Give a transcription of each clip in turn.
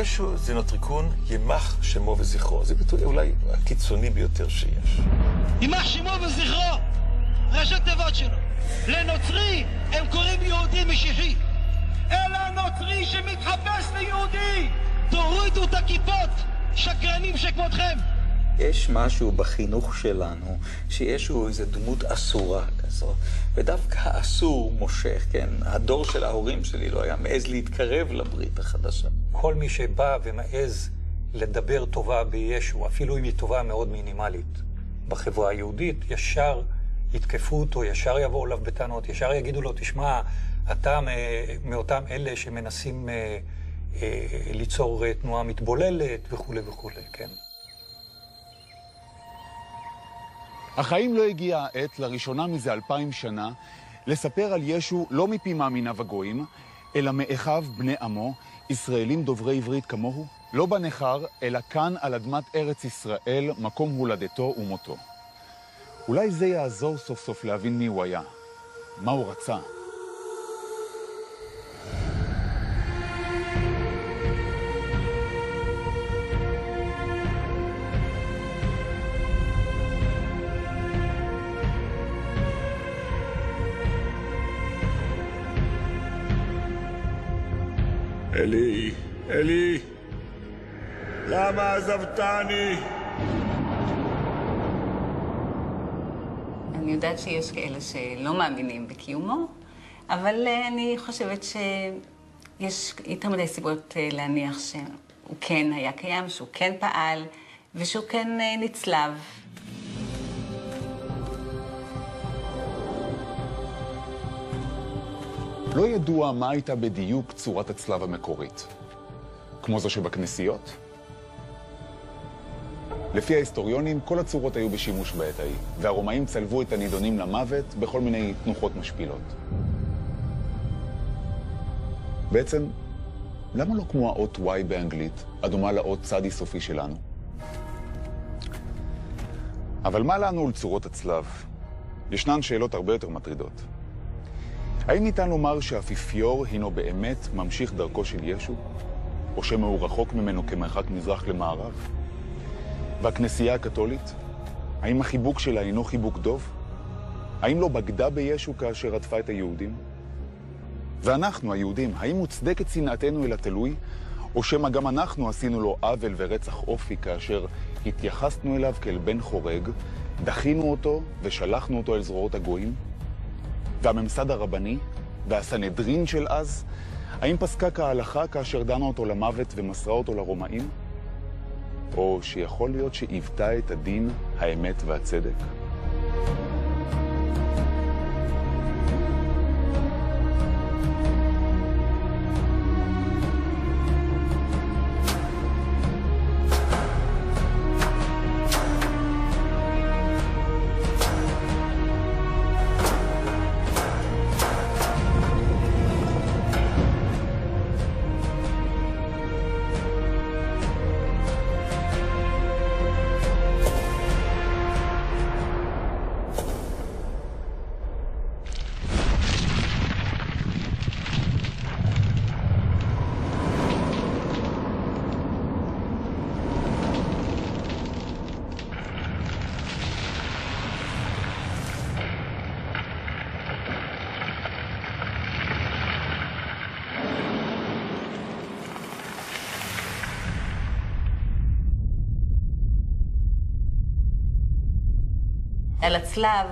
ישו זה נוטריקון ימח שמו וזכרו. זה ביטוי אולי הקיצוני ביותר שיש. ימח שמו וזכרו, ראשי תיבות שלו. לנוצרי הם קוראים יהודי משיחי. אלא הנוצרי שמתחפש ליהודי. תורידו את הכיפות, שקרנים שכמותכם. יש משהו בחינוך שלנו שישו איזו דמות אסורה כזו, ודווקא האסור מושך, כן? הדור של ההורים שלי לא היה מעז להתקרב לברית החדשה. כל מי שבא ומעז לדבר טובה בישו, אפילו אם היא טובה מאוד מינימלית בחברה היהודית, ישר יתקפו אותו, ישר יבואו אליו בטענות, ישר יגידו לו, תשמע, אתה מאותם אלה שמנסים ליצור תנועה מתבוללת וכו' וכו', כן? אך האם לא הגיעה העת לראשונה מזה 2000 שנה לספר על ישו לא מפי מאמיניו הגויים, אלא מאחיו בני עמו, ישראלים דוברי עברית כמוהו? לא בנחר, אלא כאן על אדמת ארץ ישראל, מקום הולדתו ומותו. אולי זה יעזור סוף סוף להבין מי הוא היה, מה הוא רצה. אלי, אלי, למה עזבתני? אני יודעת שיש כאלה שלא מאמינים בקיומו, אבל אני חושבת שיש יותר מדי סיבות להניח שהוא כן היה קיים, שהוא כן פעל ושהוא כן נצלב. לא ידוע מה הייתה בדיוק צורת הצלב המקורית. כמו זו שבכנסיות? לפי ההיסטוריונים, כל הצורות היו בשימוש בעת ההיא, והרומאים צלבו את הנידונים למוות בכל מיני תנוחות משפילות. בעצם, למה לא כמו האות Y באנגלית, הדומה לאות צדי סופי שלנו? אבל מה לנו לצורות הצלב? ישנן שאלות הרבה יותר מטרידות. האם ניתן לומר שהאפיפיור הינו באמת ממשיך דרכו של ישו? או שמא הוא רחוק ממנו כמרחק מזרח למערב? והכנסייה הקתולית? האם החיבוק שלה הינו חיבוק דוב? האם לא בגדה בישו כאשר רדפה את היהודים? ואנחנו, היהודים, האם מוצדקת שנאתנו אל התלוי? או שמא גם אנחנו עשינו לו עוול ורצח אופי כאשר התייחסנו אליו כאל בן חורג, דחינו אותו ושלחנו אותו אל זרועות הגויים? והממסד הרבני והסנהדרין של אז, האם פסקה כהלכה כאשר דנה אותו למוות ומסרה אותו לרומאים? או שיכול להיות שעיוותה את הדין, האמת והצדק? על הצלב,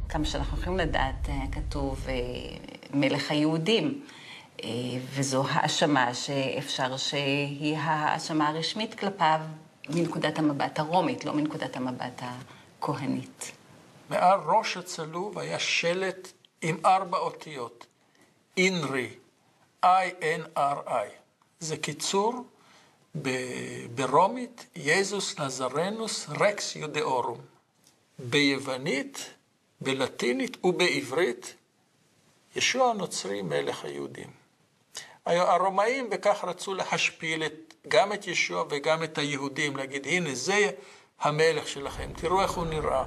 כמה שאנחנו יכולים לדעת, כתוב מלך היהודים, וזו האשמה שאפשר שהיא האשמה הרשמית כלפיו מנקודת המבט הרומית, לא מנקודת המבט הכהנית. מעל ראש הצלוב היה שלט עם 4 אותיות, אינרי, I-N-R-I. זה קיצור ברומית, יזוס נזרנוס רקס יודאורום. ביוונית, בלטינית ובעברית, ישוע הנוצרי מלך היהודים. הרומאים בכך רצו להשפיל גם את ישוע וגם את היהודים, להגיד, הנה זה המלך שלכם, תראו איך הוא נראה.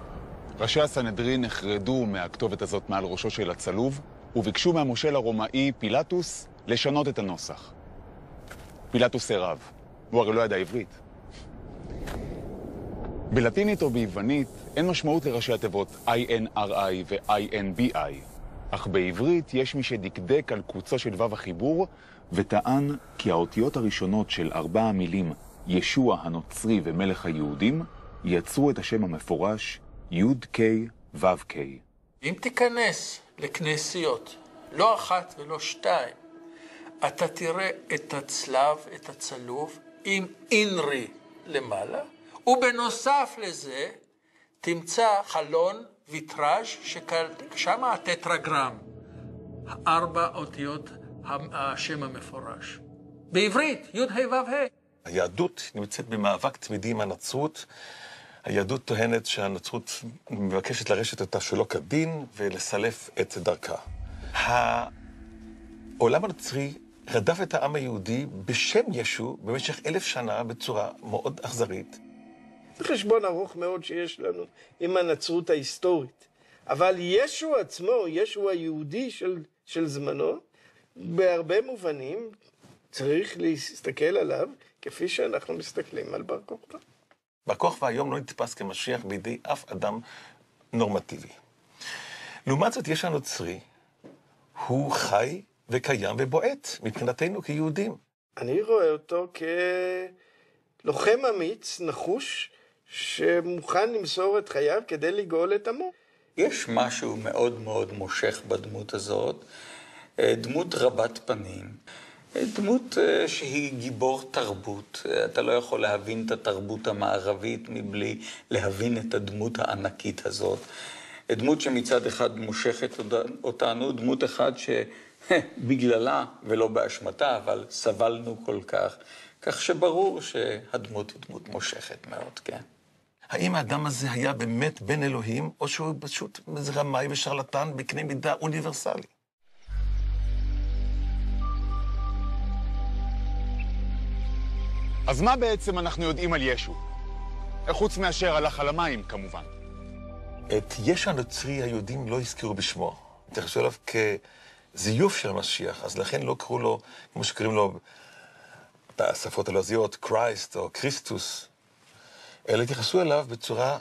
ראשי הסנהדרין נחרדו מהכתובת הזאת מעל ראשו של הצלוב, וביקשו מהמושל הרומאי פילטוס לשנות את הנוסח. פילטוס סירב. הוא הרי לא ידע עברית. בלטינית או ביוונית אין משמעות לראשי התיבות INRI ו-INBI, אך בעברית יש מי שדקדק על קוצו של וו החיבור וטען כי האותיות הראשונות של 4 המילים ישוע הנוצרי ומלך היהודים יצרו את השם המפורש י'-K ו'-K. אם תיכנס לכנסיות, לא אחת ולא שתיים, אתה תראה את הצלב, את הצלוב, עם אינרי למעלה, ובנוסף לזה תמצא חלון ויטראז' ששם הטטרגרם, 4 אותיות השם המפורש. בעברית, י' ה' ו' ה'. היהדות נמצאת במאבק תמידי עם הנצרות. היהדות טוענת שהנצרות מבקשת לרשת אותה שלא כדין ולסלף את דרכה. העולם הנוצרי רדף את העם היהודי בשם ישו במשך 1000 שנה בצורה מאוד אכזרית. זה חשבון ארוך מאוד שיש לנו עם הנצרות ההיסטורית. אבל ישו עצמו, ישו היהודי של זמנו, בהרבה מובנים צריך להסתכל עליו כפי שאנחנו מסתכלים על בר כוכבא. בר כוכבא היום לא נתפס כמשיח בידי אף אדם נורמטיבי. לעומת זאת, יש הנוצרי, הוא חי וקיים ובועט מבחינתנו כיהודים. אני רואה אותו כלוחם אמיץ, נחוש, שמוכן למסור את חייו כדי לגאול את עמו. יש משהו מאוד מאוד מושך בדמות הזאת, דמות רבת פנים, דמות שהיא גיבור תרבות. אתה לא יכול להבין את התרבות המערבית מבלי להבין את הדמות הענקית הזאת. דמות שמצד אחד מושכת אותנו, דמות אחד שבגללה ולא באשמתה, אבל סבלנו כל כך, כך שברור שהדמות היא דמות מושכת מאוד, כן. האם האדם הזה היה באמת בן אלוהים, או שהוא פשוט רמאי ושרלטן בקנה מידה אוניברסלי? אז מה בעצם אנחנו יודעים על ישו? חוץ מאשר הלך על המים, כמובן. את ישו הנוצרי היהודים לא הזכירו בשמו. התייחסו אליו כזיוף של המשיח, אז לכן לא קראו לו, כמו שקוראים לו בשפות הלועזיות, קרייסט או קריסטוס, אלא התייחסו אליו בצורה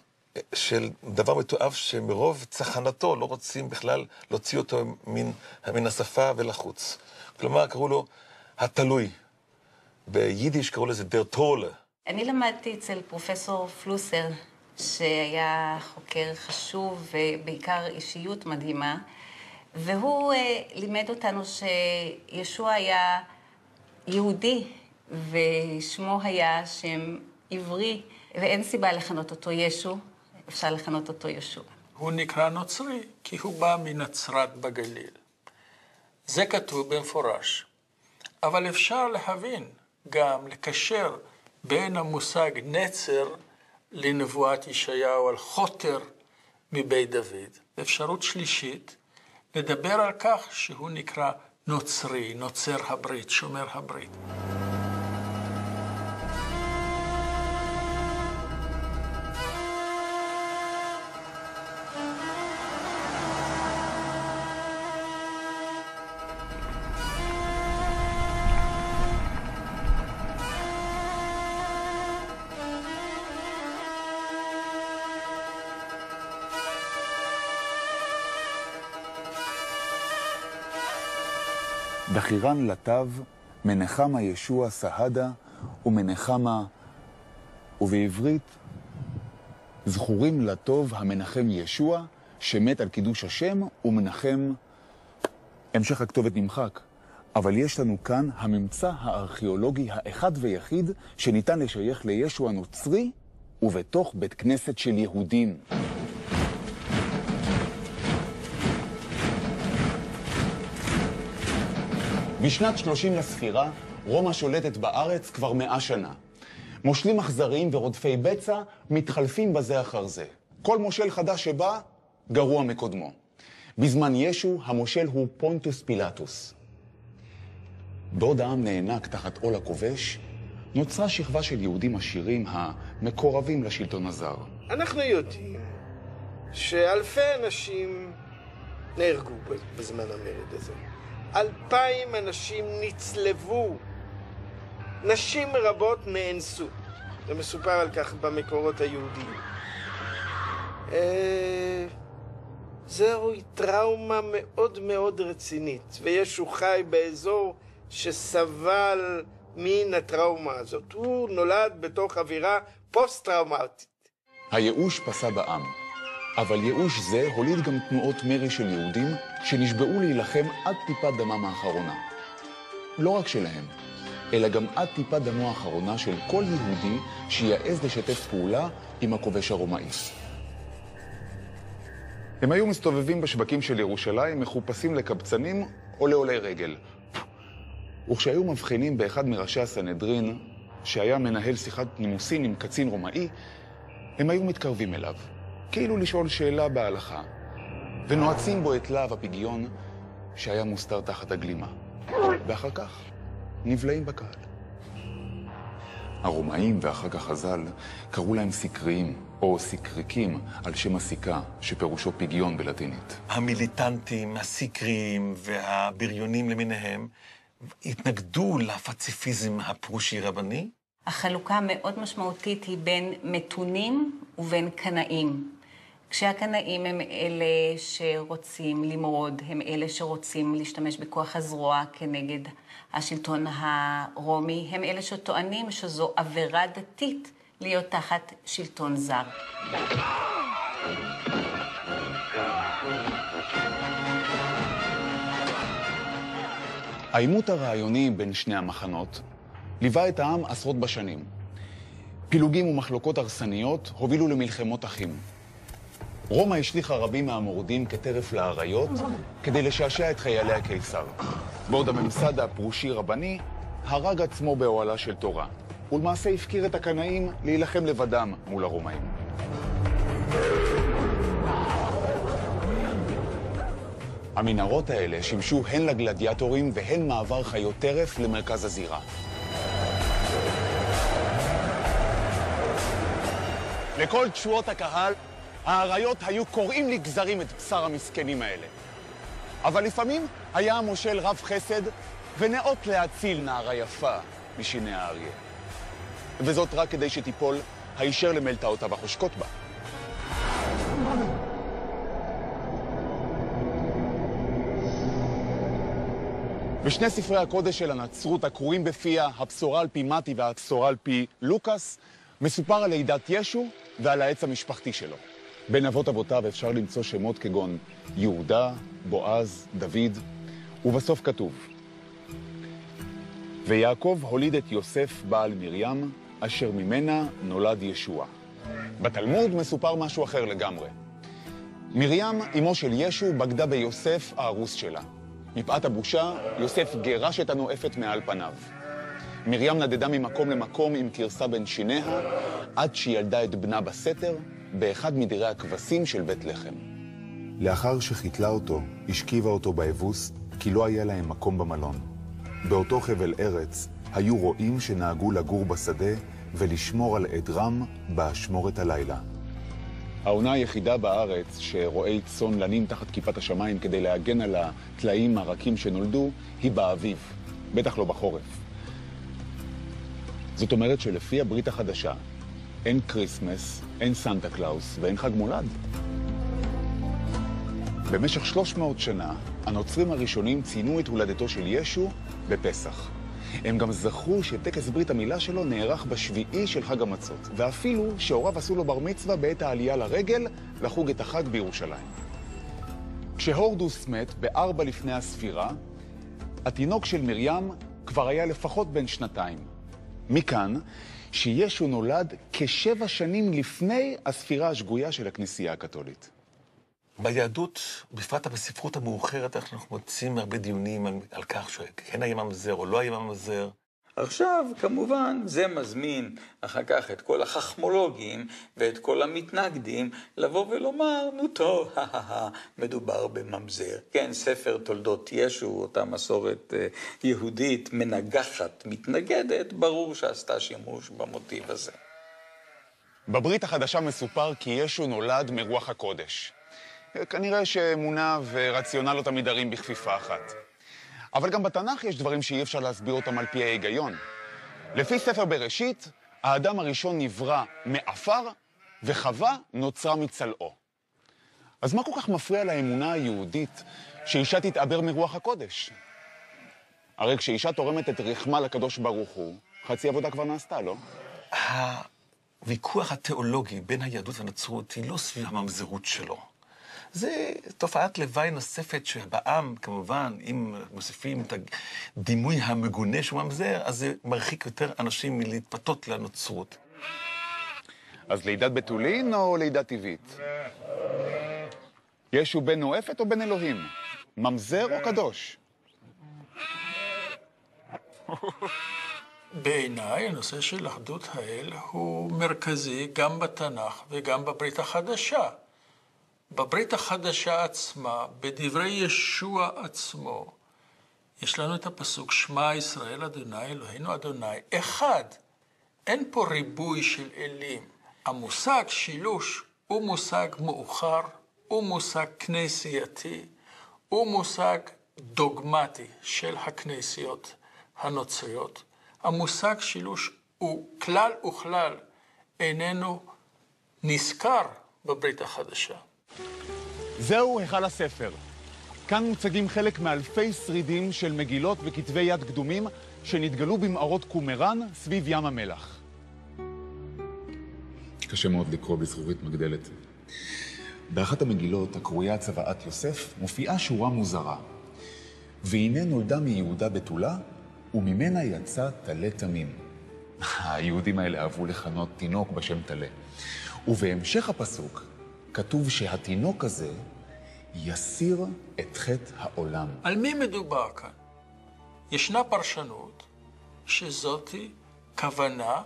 של דבר מתועב שמרוב צחנתו לא רוצים בכלל להוציא אותו מן השפה ולחוץ. כלומר, קראו לו התלוי. ביידיש קראו לזה דר טורלה. אני למדתי אצל פרופסור פלוסר, שהיה חוקר חשוב ובעיקר אישיות מדהימה, והוא לימד אותנו שישוע היה יהודי, ושמו היה שם עברי, ואין סיבה לכנות אותו ישו, אפשר לכנות אותו ישוע. הוא נקרא נוצרי כי הוא בא מנצרת בגליל. זה כתוב במפורש. אבל אפשר להבין, גם לקשר בין המושג נצר לנבואת ישעיהו על חוטר מבית דוד. אפשרות שלישית, לדבר על כך שהוא נקרא נוצרי, נוצר הברית, שומר הברית. דחירן לטב, מנחמה ישוע סהדה ומנחמה, ובעברית זכורים לטוב המנחם ישוע שמת על קידוש השם ומנחם. המשך הכתובת נמחק, אבל יש לנו כאן הממצא הארכיאולוגי האחד ויחיד שניתן לשייך לישוע נוצרי ובתוך בית כנסת של יהודים. בשנת 30 לספירה, רומא שולטת בארץ כבר 100 שנה. מושלים אכזריים ורודפי בצע מתחלפים בזה אחר זה. כל מושל חדש שבא, גרוע מקודמו. בזמן ישו, המושל הוא פונטוס פילטוס. בעוד העם נאנק תחת עול הכובש, נוצרה שכבה של יהודים עשירים המקורבים לשלטון הזר. אנחנו יודעים שאלפי אנשים נהרגו בזמן המרד הזה. 2,000 אנשים נצלבו נשים רבות נאנסו. זה מסופר על כך במקורות היהודיים. זוהי טראומה מאוד מאוד רצינית, וישו חי באזור שסבל מן הטראומה הזאת. הוא נולד בתוך אווירה פוסט-טראומטית. הייאוש פסה בעם, אבל ייאוש זה הוליד גם תנועות מרי של יהודים שנשבעו להילחם עד טיפת דמם האחרונה. לא רק שלהם, אלא גם עד טיפת דמו האחרונה של כל יהודי שיעז לשתף פעולה עם הכובש הרומאי. הם היו מסתובבים בשווקים של ירושלים, מחופשים לקבצנים או לעולי רגל. וכשהיו מבחינים באחד מראשי הסנהדרין, שהיה מנהל שיחת נימוסין עם קצין רומאי, הם היו מתקרבים אליו, כאילו לשאול שאלה בהלכה, ונועצים בו את להב הפגיון שהיה מוסתר תחת הגלימה. ואחר כך נבלעים בקהל. הרומאים ואחר כך חז"ל קראו להם סיקריים או סיקריקים על שם הסיכה, שפירושו פגיון בלטינית. המיליטנטים, הסיקריים והבריונים למיניהם התנגדו לפציפיזם הפרושי רבני. החלוקה מאוד משמעותית היא בין מתונים ובין קנאים. כשהקנאים הם אלה שרוצים למרוד, הם אלה שרוצים להשתמש בכוח הזרוע כנגד השלטון הרומי, הם אלה שטוענים שזו עבירה דתית להיות תחת שלטון זר. העימות הרעיוני בין שני המחנות ליווה את העם עשרות בשנים. פילוגים ומחלוקות הרסניות הובילו למלחמות אחים. רומא השליחה רבים מהמורדים כטרף לאריות כדי לשעשע את חיילי הקיסר, בעוד הממסד הפרושי-רבני הרג עצמו באוהלה של תורה, ולמעשה הפקיר את הקנאים להילחם לבדם מול הרומאים. המנהרות האלה שימשו הן לגלדיאטורים והן מעבר חיות טרף למרכז הזירה. לכל תשואות הקהל, האריות היו קוראים לגזרים את בשר המסכנים האלה. אבל לפעמים היה המושל רב חסד ונאות להציל נערה יפה משיני האריה. וזאת רק כדי שתיפול הישר למלטעותיו החושקות בה. בשני ספרי הקודש של הנצרות הקרואים בפיה, הבשורה על פי מתי והבשורה על פי לוקאס, מסופר על לידת ישו ועל העץ המשפחתי שלו. בין אבות אבותיו אפשר למצוא שמות כגון יהודה, בועז, דוד, ובסוף כתוב: ויעקב הוליד את יוסף בעל מרים, אשר ממנה נולד ישוע. בתלמוד מסופר משהו אחר לגמרי. מרים, אמו של ישו, בגדה ביוסף הארוס שלה. מפאת הבושה, יוסף גירש את הנואפת מעל פניו. מרים נדדה ממקום למקום עם קרסה בין שיניה, עד שילדה את בנה בסתר, באחד מדירי הכבשים של בית לחם. לאחר שחיתלה אותו, השכיבה אותו באבוס, כי לא היה להם מקום במלון. באותו חבל ארץ היו רועים שנהגו לגור בשדה ולשמור על עדרם באשמורת הלילה. העונה היחידה בארץ שרועי צאן לנים תחת כיפת השמיים כדי להגן על הטלאים הרכים שנולדו היא באביב, בטח לא בחורף. זאת אומרת שלפי הברית החדשה אין קריסמס, אין סנטה קלאוס ואין חג מולד. במשך 300 שנה הנוצרים הראשונים ציינו את הולדתו של ישו בפסח. הם גם זכרו שטקס ברית המילה שלו נערך בשביעי של חג המצות, ואפילו שהוריו עשו לו בר מצווה בעת העלייה לרגל לחוג את החג בירושלים. כשהורדוס מת ב4 לפני הספירה, התינוק של מרים כבר היה לפחות בן 2. מכאן שישו נולד כ7 שנים לפני הספירה השגויה של הכנסייה הקתולית. ביהדות, בפרט בספרות המאוחרת, אנחנו מוצאים הרבה דיונים על כך שכן היה ממזר או לא היה ממזר. עכשיו, כמובן, זה מזמין אחר כך את כל החכמולוגים ואת כל המתנגדים לבוא ולומר, נו טוב, מדובר בממזר. כן, ספר תולדות ישו, אותה מסורת יהודית מנגחת, מתנגדת, ברור שעשתה שימוש במוטיב הזה. בברית החדשה מסופר כי ישו נולד מרוח הקודש. כנראה שאמונה ורציונל לא תמיד ערים בכפיפה אחת. אבל גם בתנ"ך יש דברים שאי אפשר להסביר אותם על פי ההיגיון. לפי ספר בראשית, האדם הראשון נברא מעפר, וחווה נוצרה מצלעו. אז מה כל כך מפריע לאמונה היהודית שאישה תתעבר מרוח הקודש? הרי כשאישה תורמת את רחמה לקדוש ברוך הוא, חצי עבודה כבר נעשתה, לא? הוויכוח התיאולוגי בין היהדות והנצרות היא לא סביב הממזרות שלו. זה תופעת לוואי נוספת שבעם, כמובן, אם מוסיפים את הדימוי המגונה שהוא ממזר, אז זה מרחיק יותר אנשים מלהתפתות לנצרות. אז לידת בתולין או לידה טבעית? ישו בן נואפת או בן אלוהים? ממזר או קדוש? בעיניי הנושא של אחדות האל הוא מרכזי גם בתנ"ך וגם בברית החדשה. בברית החדשה עצמה, בדברי ישוע עצמו, יש לנו את הפסוק שמע ישראל אדוני אלוהינו אדוני אחד. אין פה ריבוי של אלים. המושג שילוש הוא מושג מאוחר, הוא מושג כנסייתי, הוא מושג דוגמטי של הכנסיות הנוצריות. המושג שילוש הוא כלל וכלל איננו נזכר בברית החדשה. זהו היכל הספר. כאן מוצגים חלק מאלפי שרידים של מגילות וכתבי יד קדומים שנתגלו במערות קומראן סביב ים המלח. קשה מאוד לקרוא בזכוכית מגדלת. באחת המגילות, הקרויה צוואת יוסף, מופיעה שורה מוזרה. והנה נולדה מיהודה בתולה, וממנה יצא תלה תמים. היהודים האלה אהבו לכנות תינוק בשם תלה. ובהמשך הפסוק כתוב שהתינוק הזה יסיר את חטא העולם. על מי מדובר כאן? ישנה פרשנות שזאתי כוונה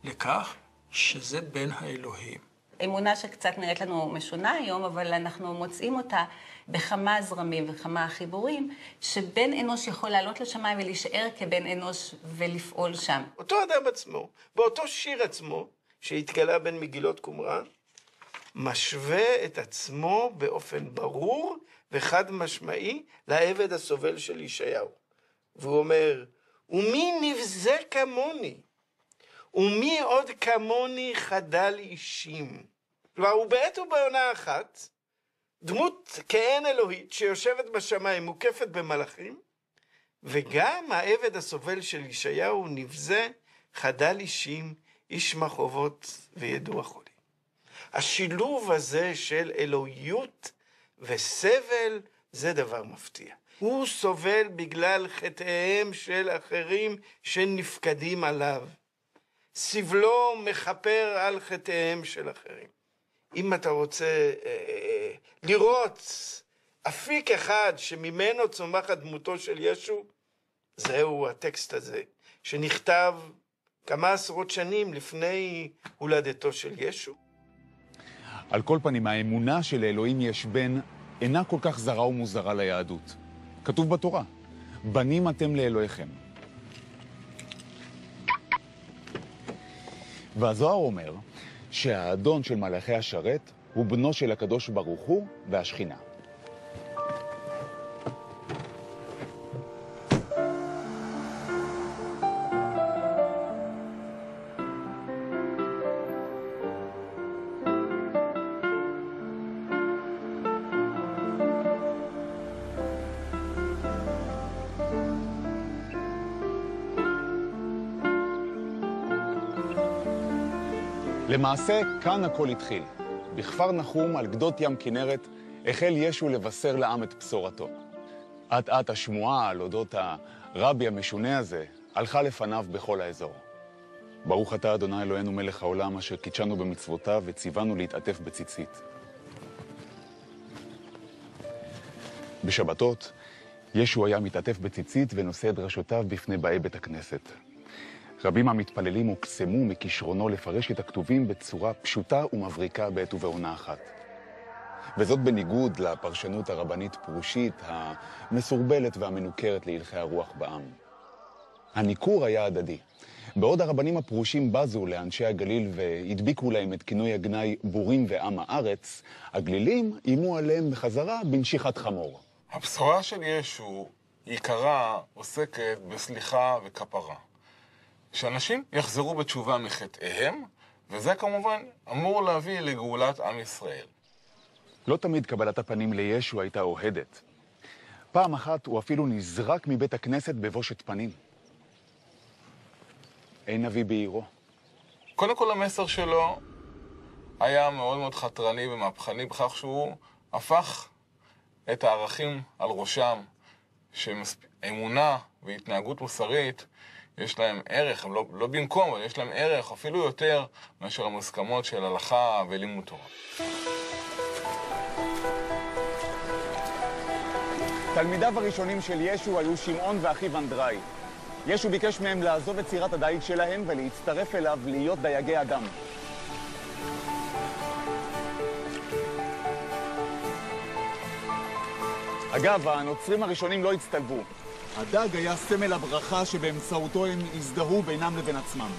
לכך שזה בן האלוהים. אמונה שקצת נראית לנו משונה היום, אבל אנחנו מוצאים אותה בכמה זרמים וכמה חיבורים, שבן אנוש יכול לעלות לשמיים ולהישאר כבן אנוש ולפעול שם. אותו אדם עצמו, באותו שיר עצמו, שהתגלה בין מגילות קומראן, משווה את עצמו באופן ברור וחד משמעי לעבד הסובל של ישעיהו. והוא אומר, ומי נבזה כמוני? ומי עוד כמוני חדל אישים? כלומר, הוא בעת ובעונה אחת, דמות כעין אלוהית שיושבת בשמיים, מוקפת במלאכים, וגם העבד הסובל של ישעיהו נבזה, חדל אישים, איש מחובות וידוע חולי. השילוב הזה של אלוהיות וסבל זה דבר מפתיע. הוא סובל בגלל חטאיהם של אחרים שנפקדים עליו. סבלו מחפר על חטאיהם של אחרים. אם אתה רוצה לראות אפיק אחד שממנו צומחת דמותו של ישו, זהו הטקסט הזה, שנכתב כמה עשרות שנים לפני הולדתו של ישו. על כל פנים, האמונה שלאלוהים יש בן אינה כל כך זרה ומוזרה ליהדות. כתוב בתורה, בנים אתם לאלוהיכם. והזוהר אומר שהאדון של מלאכי השרת הוא בנו של הקדוש ברוך הוא והשכינה. למעשה, כאן הכל התחיל. בכפר נחום, על גדות ים כנרת, החל ישו לבשר לעם את בשורתו. אט-אט השמועה על אודות הרבי המשונה הזה הלכה לפניו בכל האזור. ברוך אתה, אדוני אלוהינו מלך העולם, אשר קידשנו במצוותיו וציוונו להתעטף בציצית. בשבתות, ישו היה מתעטף בציצית ונושא את דרשותיו בפני באי בית הכנסת. רבים המתפללים הוקסמו מכישרונו לפרש את הכתובים בצורה פשוטה ומבריקה בעת ובעונה אחת. וזאת בניגוד לפרשנות הרבנית פרושית, המסורבלת והמנוכרת להלכי הרוח בעם. הניכור היה הדדי. בעוד הרבנים הפרושים בזו לאנשי הגליל והדביקו להם את כינוי הגנאי בורים ועם הארץ, הגלילים אימו עליהם בחזרה בנשיכת חמור. הבשורה של ישו עיקרה עוסקת בסליחה וכפרה. שאנשים יחזרו בתשובה מחטאיהם, וזה כמובן אמור להביא לגאולת עם ישראל. לא תמיד קבלת הפנים לישו הייתה אוהדת. פעם אחת הוא אפילו נזרק מבית הכנסת בבושת פנים. אין נביא בעירו. קודם כל המסר שלו היה מאוד מאוד חתרני ומהפכני בכך שהוא הפך את הערכים על ראשם, שאמונה והתנהגות מוסרית יש להם ערך, הם לא במקום, אבל יש להם ערך אפילו יותר מאשר המוסכמות של הלכה ולימוד תורה. תלמידיו הראשונים של ישו היו שמעון ואחיו אנדרי. ישו ביקש מהם לעזוב את סירת הדייג שלהם ולהצטרף אליו להיות דייגי אדם. אגב, הנוצרים הראשונים לא הצטלבו. הדג היה סמל הברכה שבאמצעותו הם הזדהו בינם לבין עצמם.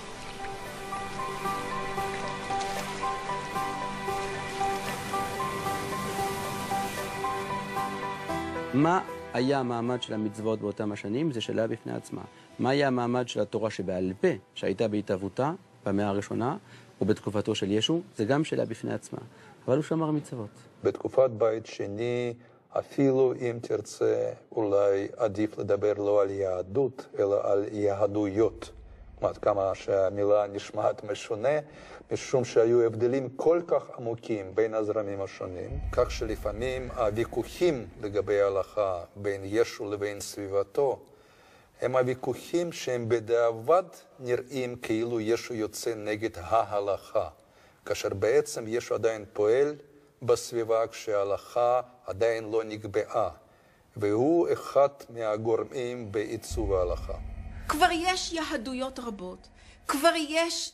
מה היה המעמד של המצוות באותם השנים? זה שאלה בפני עצמה. מה היה המעמד של התורה שבעל פה, שהייתה בהתהוותה במאה הראשונה, או בתקופתו של ישו? זה גם שאלה בפני עצמה. אבל הוא שמר מצוות. בתקופת בית שני, אפילו אם תרצה, אולי עדיף לדבר לא על יהדות, אלא על יהדויות. זאת כמה שהמילה נשמעת משונה, משום שהיו הבדלים כל כך עמוקים בין הזרמים השונים, כך שלפעמים הוויכוחים לגבי ההלכה בין ישו לבין סביבתו, הם הוויכוחים שהם בדיעבד נראים כאילו ישו יוצא נגד ההלכה, כאשר בעצם ישו עדיין פועל בסביבה כשההלכה עדיין לא נקבעה, והוא אחד מהגורמים בעיצוב ההלכה. כבר יש יהדויות רבות, כבר יש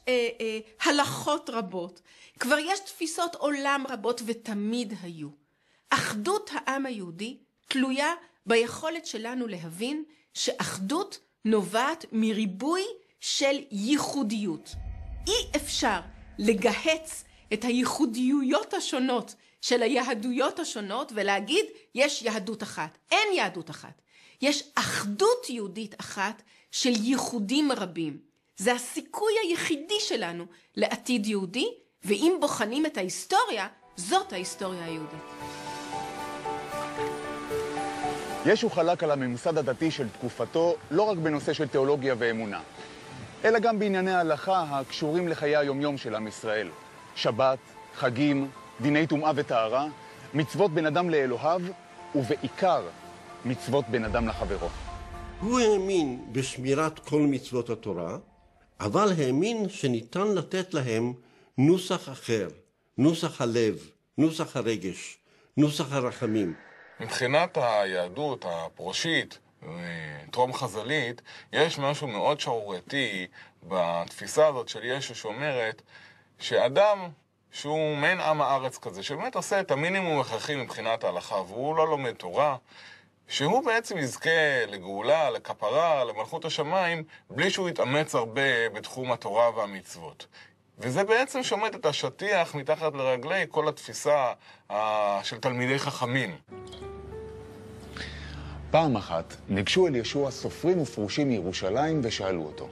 הלכות רבות, כבר יש תפיסות עולם רבות ותמיד היו. אחדות העם היהודי תלויה ביכולת שלנו להבין שאחדות נובעת מריבוי של ייחודיות. אי אפשר לגהץ את הייחודיויות השונות של היהדויות השונות ולהגיד יש יהדות אחת. אין יהדות אחת. יש אחדות יהודית אחת של ייחודים רבים. זה הסיכוי היחידי שלנו לעתיד יהודי, ואם בוחנים את ההיסטוריה, זאת ההיסטוריה היהודית. ישו חלק על הממסד הדתי של תקופתו לא רק בנושא של תיאולוגיה ואמונה, אלא גם בענייני ההלכה הקשורים לחיי היומיום של עם ישראל. שבת, חגים, דיני טומאה וטהרה, מצוות בין אדם לאלוהיו, ובעיקר מצוות בין אדם לחברו. הוא האמין בשמירת כל מצוות התורה, אבל האמין שניתן לתת להם נוסח אחר, נוסח הלב, נוסח הרגש, נוסח הרחמים. מבחינת היהדות הפרושית, טרום חז"לית, יש משהו מאוד שערורייתי בתפיסה הזאת של ישו שאומרת שאדם שהוא מעין עם הארץ כזה, שבאמת עושה את המינימום הכרחי מבחינת ההלכה, והוא לא לומד תורה, שהוא בעצם יזכה לגאולה, לכפרה, למלכות השמיים, בלי שהוא יתאמץ הרבה בתחום התורה והמצוות. וזה בעצם שומט את השטיח מתחת לרגלי כל התפיסה של תלמידי חכמים. פעם אחת ניגשו אל ישוע סופרים ופרושים מירושלים ושאלו אותו,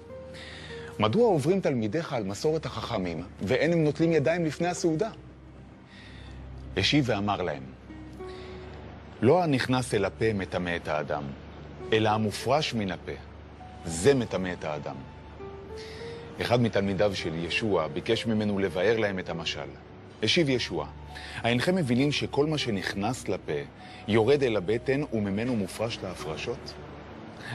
מדוע עוברים תלמידיך על מסורת החכמים ואין הם נוטלים ידיים לפני הסעודה? השיב ואמר להם, לא הנכנס אל הפה מטמא את האדם, אלא המופרש מן הפה, זה מטמא את האדם. אחד מתלמידיו של ישוע ביקש ממנו לבאר להם את המשל. השיב ישוע, אינכם מבינים שכל מה שנכנס לפה יורד אל הבטן וממנו מופרש להפרשות?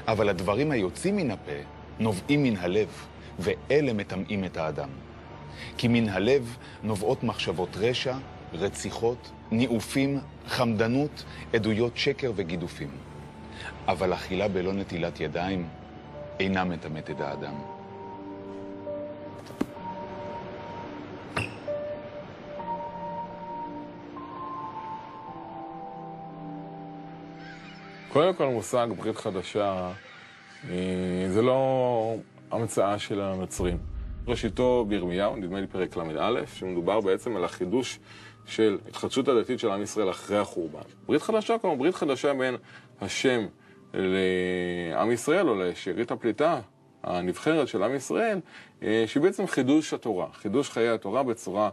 אבל הדברים היוצאים מן הפה נובעים מן הלב, ואלה מטמאים את האדם. כי מן הלב נובעות מחשבות רשע, רציחות, ניאופים, חמדנות, עדויות שקר וגידופים. אבל אכילה בלא נטילת ידיים אינה מטמאת את האדם. קודם כל המושג ברית חדשה זה לא המצאה של הנוצרים. ראשיתו בירמיהו, נדמה לי פרק ל"א, שמדובר בעצם על החידוש של התחדשות הדתית של עם ישראל אחרי החורבן. ברית חדשה, כמו ברית חדשה בין השם לעם ישראל או לשארית הפליטה, הנבחרת של עם ישראל, שהיא בעצם חידוש התורה, חידוש חיי התורה בצורה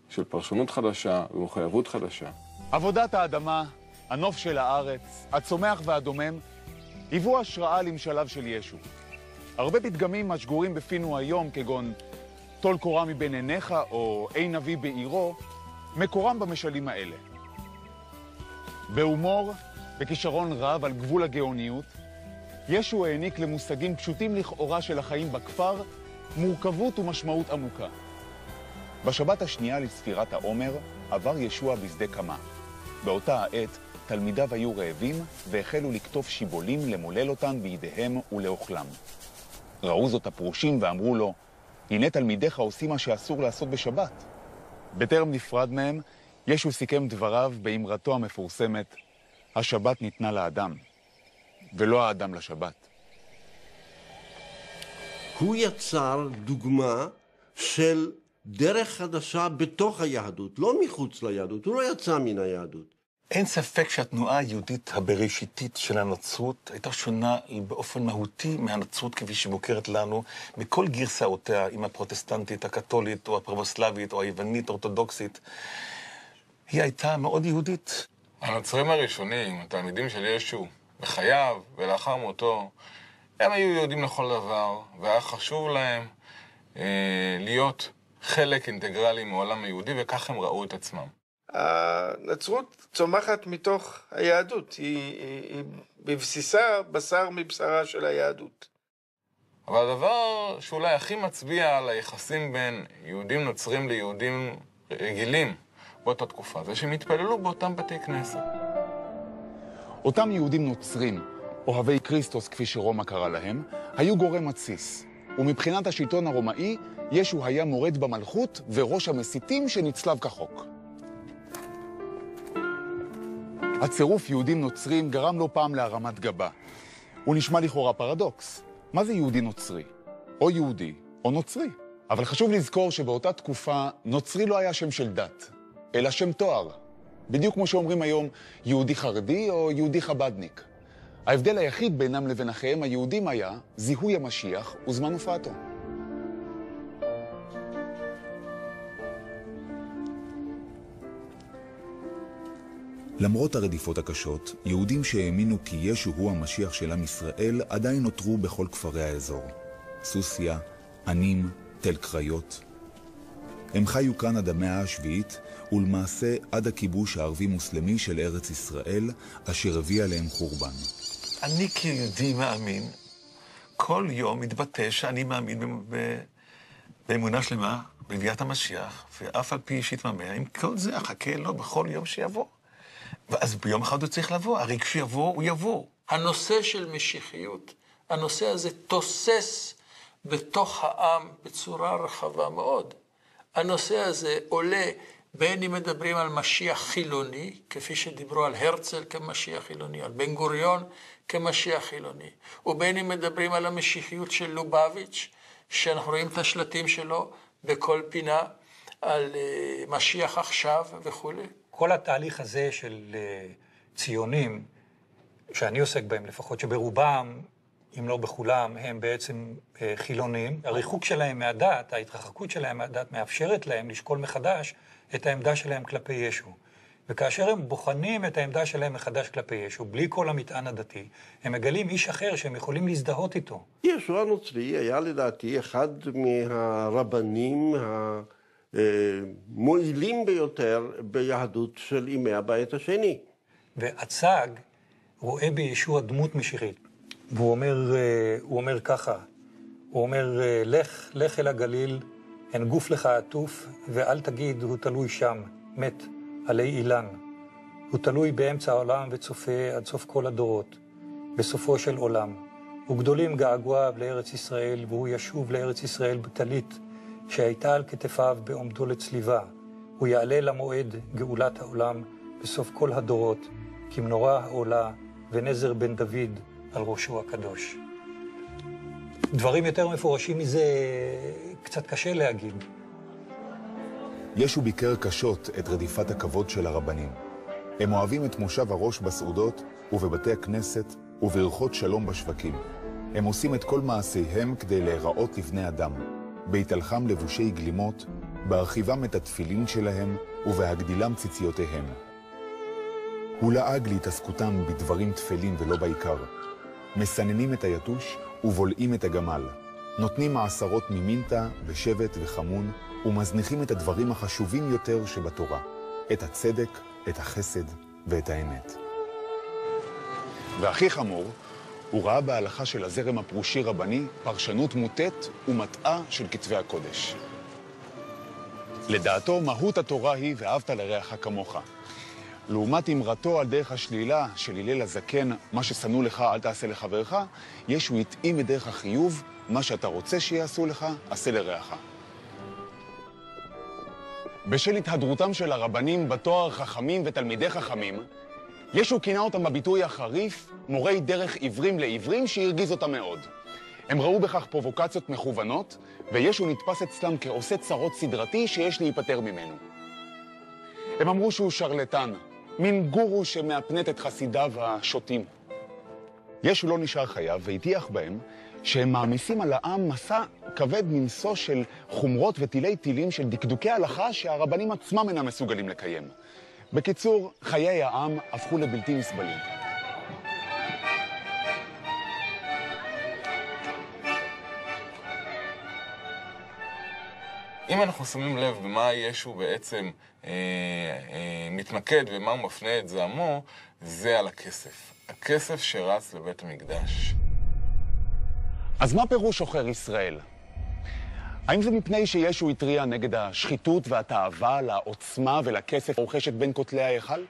של פרשנות חדשה ומחויבות חדשה. עבודת האדמה, הנוף של הארץ, הצומח והדומם, היוו השראה למשליו של ישו. הרבה פתגמים השגורים בפינו היום, כגון טול קורה מבין עיניך או אין נביא בעירו, מקורם במשלים האלה. בהומור, בכישרון רב על גבול הגאוניות, ישו העניק למושגים פשוטים לכאורה של החיים בכפר מורכבות ומשמעות עמוקה. בשבת השנייה לספירת העומר עבר ישוע בשדה קמה. באותה העת תלמידיו היו רעבים והחלו לקטוף שיבולים למולל אותן בידיהם ולאוכלם. ראו זאת הפרושים ואמרו לו, הנה תלמידיך עושים מה שאסור לעשות בשבת. בטרם נפרד מהם, ישו סיכם דבריו באמרתו המפורסמת, השבת ניתנה לאדם, ולא האדם לשבת. הוא יצר דוגמה של דרך חדשה בתוך היהדות, לא מחוץ ליהדות, הוא לא יצא מן היהדות. אין ספק שהתנועה היהודית הבראשיתית של הנצרות הייתה שונה באופן מהותי מהנצרות כפי שמוכרת לנו, מכל גרסאותיה, אם הפרוטסטנטית, הקתולית, או הפרבוסלבית, או היוונית, אורתודוקסית. היא הייתה מאוד יהודית. הנוצרים הראשונים, התלמידים של ישו, בחייו ולאחר מותו, הם היו יהודים לכל דבר, והיה חשוב להם להיות חלק אינטגרלי מעולם היהודי, וכך הם ראו את עצמם. הנצרות צומחת מתוך היהדות, היא בבסיסה בשר מבשרה של היהדות. אבל הדבר שאולי הכי מצביע על היחסים בין יהודים נוצרים ליהודים רגילים באותה תקופה, זה שהם התפללו באותם בתי כנסת. אותם יהודים נוצרים, אוהבי קריסטוס כפי שרומא קרא להם, היו גורם מתסיס. ומבחינת השלטון הרומאי, ישו היה מורד במלכות וראש המסיתים שנצלב כחוק. הצירוף יהודים נוצרים גרם לא פעם להרמת גבה. הוא נשמע לכאורה פרדוקס. מה זה יהודי נוצרי? או יהודי או נוצרי. אבל חשוב לזכור שבאותה תקופה נוצרי לא היה שם של דת, אלא שם תואר. בדיוק כמו שאומרים היום יהודי חרדי או יהודי חבדניק. ההבדל היחיד בינם לבין אחיהם היהודים היה זיהוי המשיח וזמן הופעתו. למרות הרדיפות הקשות, יהודים שהאמינו כי ישו הוא המשיח של עם ישראל עדיין נותרו בכל כפרי האזור. סוסיה, ענים, תל קריות. הם חיו כאן עד המאה השביעית, ולמעשה עד הכיבוש הערבי-מוסלמי של ארץ ישראל, אשר הביא עליהם חורבן. אני כיהודי מאמין, כל יום מתבטא שאני מאמין באמונה שלמה, בביאת המשיח, ואף על פי שיתממע, עם כל זה אחכה לו בכל יום שיבוא. ואז ביום אחד הוא צריך לבוא, הרי כשיבוא, הוא יבוא. הנושא של משיחיות, הנושא הזה תוסס בתוך העם בצורה רחבה מאוד. הנושא הזה עולה בין אם מדברים על משיח חילוני, כפי שדיברו על הרצל כמשיח חילוני, על בן גוריון כמשיח חילוני, ובין אם מדברים על המשיחיות של לובביץ', שאנחנו רואים את השלטים שלו בכל פינה, על משיח עכשיו וכו'. כל התהליך הזה של ציונים, שאני עוסק בהם לפחות, שברובם, אם לא בכולם, הם בעצם חילונים. הריחוק שלהם מהדת, ההתרחקות שלהם מהדת, מאפשרת להם לשקול מחדש את העמדה שלהם כלפי ישו. וכאשר הם בוחנים את העמדה שלהם מחדש כלפי ישו, בלי כל המטען הדתי, הם מגלים איש אחר שהם יכולים להזדהות איתו. ישו הנוצרי היה לדעתי אחד מהרבנים המועילים ביותר ביהדות של ימי הבית השני. והצג רואה בישוע דמות משיחית. והוא אומר ככה, הוא אומר, לך אל הגליל, אין גוף לך עטוף, ואל תגיד, הוא תלוי שם, מת, עלי אילן. הוא תלוי באמצע העולם וצופה עד סוף כל הדורות, בסופו של עולם. וגדולים געגועיו לארץ ישראל, והוא ישוב לארץ ישראל בטלית, שהייתה על כתפיו בעומדו לצליבה. הוא יעלה למועד גאולת העולם בסוף כל הדורות, כמנורה העולה ונזר בן דוד על ראשו הקדוש. דברים יותר מפורשים מזה קצת קשה להגיד. ישו ביקר קשות את רדיפת הכבוד של הרבנים. הם אוהבים את מושב הראש בסעודות ובבתי הכנסת וברכות שלום בשווקים. הם עושים את כל מעשיהם כדי להיראות לבני אדם, בהתהלכם לבושי גלימות, בהרחיבם את התפילין שלהם ובהגדילם ציציותיהם. הוא לעג להתעסקותם בדברים תפלים ולא בעיקר. מסננים את היתוש ובולעים את הגמל. נותנים מעשרות ממינטה ושבט וחמון ומזניחים את הדברים החשובים יותר שבתורה, את הצדק, את החסד ואת האמת. והכי חמור, הוא ראה בהלכה של הזרם הפרושי רבני פרשנות מוטט ומטעה של כתבי הקודש. לדעתו, מהות התורה היא ואהבת לרעך כמוך. לעומת אמרתו על דרך השלילה של הלל הזקן, מה ששנוא לך אל תעשה לחברך, ישו התאים את דרך החיוב, מה שאתה רוצה שיעשו לך, עשה לרעך. בשל התהדרותם של הרבנים בתואר חכמים ותלמידי חכמים, ישו כינה אותם בביטוי החריף, מורי דרך עיוורים לעיוורים שהרגיז אותם מאוד. הם ראו בכך פרובוקציות מכוונות, וישו נתפס אצלם כעושה צרות סדרתי שיש להיפטר ממנו. הם אמרו שהוא שרלטן, מין גורו שמאפנת את חסידיו השוטים. ישו לא נשאר חייב והטיח בהם שהם מעמיסים על העם מסע כבד מנשוא של חומרות וטילי טילים של דקדוקי הלכה שהרבנים עצמם אינם מסוגלים לקיים. בקיצור, חיי העם הפכו לבלתי נסבלים. אם אנחנו שמים לב במה ישו בעצם מתמקד ומה הוא מפנה את זעמו, זה על הכסף. הכסף שרץ לבית המקדש. אז מה פירוש שוחר ישראל? האם זה מפני שישו התריע נגד השחיתות והתאווה לעוצמה ולכסף הרוכשת בין כותלי ההיכל?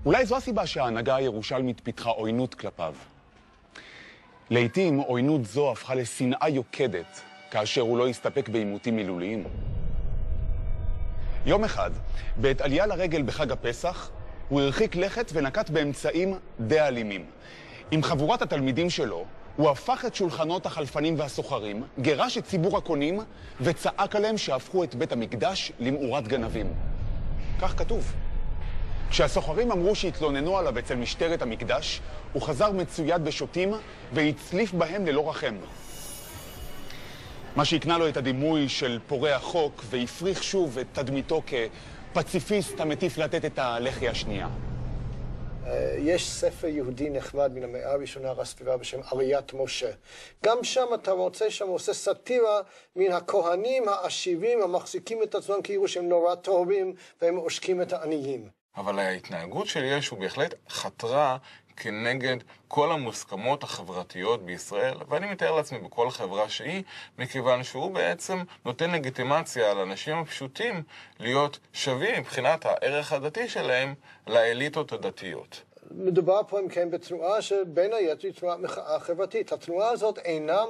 אולי זו הסיבה שההנהגה הירושלמית פיתחה עוינות כלפיו. לעתים עוינות זו הפכה לשנאה יוקדת, כאשר הוא לא הסתפק בעימותים מילוליים. יום אחד, בעת עלייה לרגל בחג הפסח, הוא הרחיק לכת ונקט באמצעים די אלימים. עם חבורת התלמידים שלו, הוא הפך את שולחנות החלפנים והסוחרים, גירש את ציבור הקונים וצעק עליהם שהפכו את בית המקדש למאורת גנבים. כך כתוב. כשהסוחרים אמרו שהתלוננו עליו אצל משטרת המקדש, הוא חזר מצויד בשוטים והצליף בהם ללא רחם. מה שהקנה לו את הדימוי של פורע חוק והפריך שוב את תדמיתו כפציפיסט המטיף לתת את הלחי השנייה. יש ספר יהודי נחמד מן המאה הראשונה הסביבה בשם עליית משה. גם שם אתה מוצא שם עושה סאטירה מן הכהנים העשירים המחזיקים את עצמם כאילו שהם נורא טובים והם עושקים את העניים. אבל ההתנהגות של ישו בהחלט חתרה כנגד כל המוסכמות החברתיות בישראל, ואני מתאר לעצמי בכל חברה שהיא, מכיוון שהוא בעצם נותן לגיטימציה לאנשים הפשוטים להיות שווים מבחינת הערך הדתי שלהם לאליטות הדתיות. מדובר פה אם כן בתנועה שבין היתר היא תנועה מחאה חברתית. התנועה הזאת אינם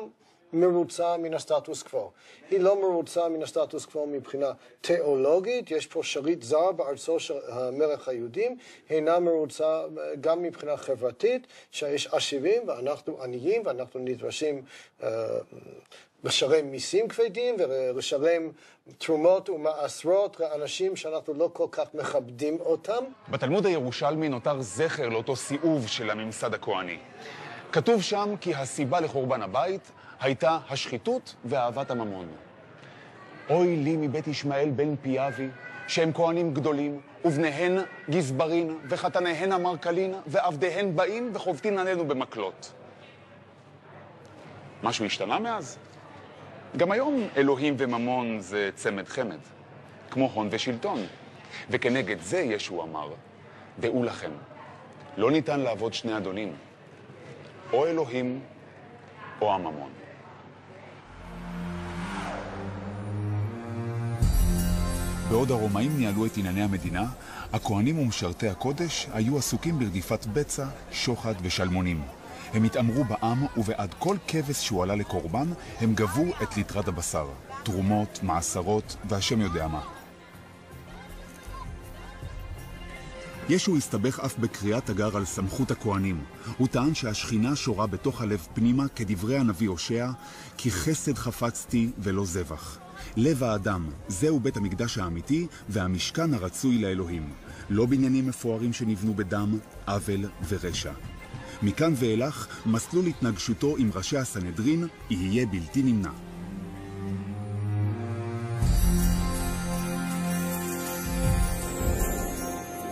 מרוצה מן הסטטוס קוו. היא לא מרוצה מן הסטטוס קוו מבחינה תיאולוגית, יש פה שליט זר בארצו של מלך היהודים, אינה מרוצה גם מבחינה חברתית, שיש עשירים ואנחנו עניים ואנחנו נדרשים לשלם מיסים כבדים ולשלם תרומות ומעשרות לאנשים שאנחנו לא כל כך מכבדים אותם. בתלמוד הירושלמי נותר זכר לאותו סיאוב של הממסד הכהני. כתוב שם כי הסיבה לחורבן הבית הייתה השחיתות ואהבת הממון. אוי לי מבית ישמעאל בן פיאבי, שהם כהנים גדולים, ובניהן גזברין, וחתניהן המרקלין, ועבדיהן באים וחובטין עלינו במקלות. משהו השתנה מאז? גם היום אלוהים וממון זה צמד חמד, כמו הון ושלטון. וכנגד זה ישו אמר, דעו לכם, לא ניתן לעבוד שני אדונים, או אלוהים או הממון. בעוד הרומאים ניהלו את ענייני המדינה, הכהנים ומשרתי הקודש היו עסוקים ברדיפת בצע, שוחד ושלמונים. הם התאמרו בעם ובעד כל כבש שהוא עלה לקורבן, הם גבו את ליטרת הבשר, תרומות, מעשרות והשם יודע מה. ישו הסתבך אף בקריאת תגר על סמכות הכהנים. הוא טען שהשכינה שורה בתוך הלב פנימה כדברי הנביא הושע, כי חסד חפצתי ולא זבח. לב האדם, זהו בית המקדש האמיתי והמשכן הרצוי לאלוהים. לא בניינים מפוארים שנבנו בדם, עוול ורשע. מכאן ואילך, מסלול התנגשותו עם ראשי הסנהדרין יהיה בלתי נמנע.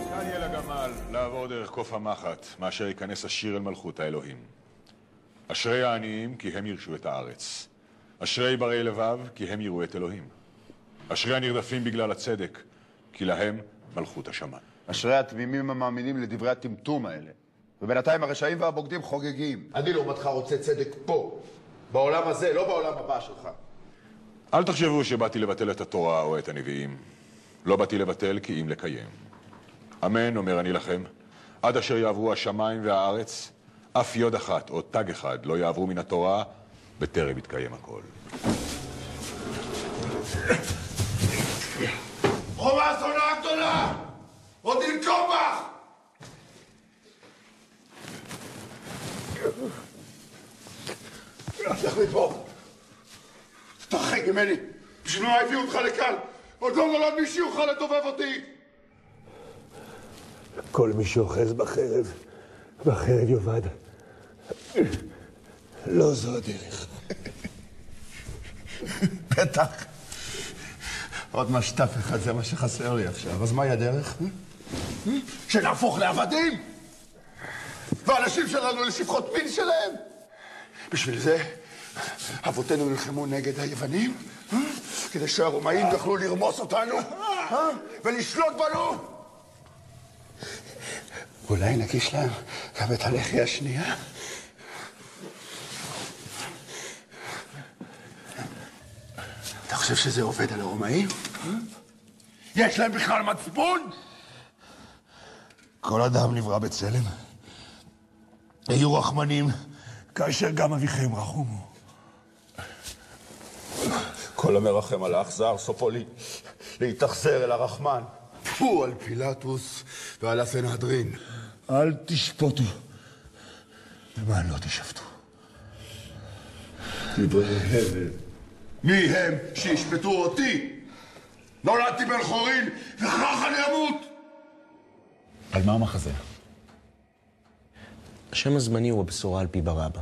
כאן יהיה לגמל לעבור דרך קוף המחט, מאשר ייכנס השיר אל מלכות האלוהים. אשרי העניים, כי הם ירשו את הארץ. אשרי ברי לבב, כי הם יראו את אלוהים. אשרי הנרדפים בגלל הצדק, כי להם מלכות השמיים. אשרי התמימים המאמינים לדברי הטמטום האלה. ובינתיים הרשעים והבוגדים חוגגים. אני לעומתך רוצה צדק פה, בעולם הזה, לא בעולם הבא שלך. אל תחשבו שבאתי לבטל את התורה או את הנביאים. לא באתי לבטל כי אם לקיים. אמן, אומר אני לכם, עד אשר יעברו השמיים והארץ, אף יוד אחת או תג אחד לא יעברו מן התורה, בטרם יתקיים הכל. רומא זונה הגדולה! עוד ננקום בך! לך מפה! תרחק ממני! בשביל מה הביאו אותך לכאן? עוד לא נולד מי שיוכל לדובב אותי! כל מי שאוחז בחרב, בחרב יאבד. לא זו הדרך. בטח. עוד משטף אחד, זה מה שחסר לי עכשיו. אז מהי הדרך? שנהפוך לעבדים? והאנשים שלנו לשפחות מין שלהם? בשביל זה אבותינו נלחמו נגד היוונים, כדי שהרומאים יוכלו לרמוס אותנו ולשלוט בנו. אולי נגיש להם גם את הלחי השנייה? אתה חושב שזה עובד על הרומאים? יש להם בכלל מצפון? כל אדם נברא בצלם. היו רחמנים כאשר גם אביכם רחומו. כל המרחם על האכזר סופו להתאכזר אל הרחמן. פו על פילטוס ועל הסנהדרין. אל תשפוטו למען לא תשפטו. דברי הבל. מי הם שישפטו אותי? נולדתי בן חורין וכך אני אמות. על מה המחזה? השם הזמני הוא הבשורה על פי ברבא.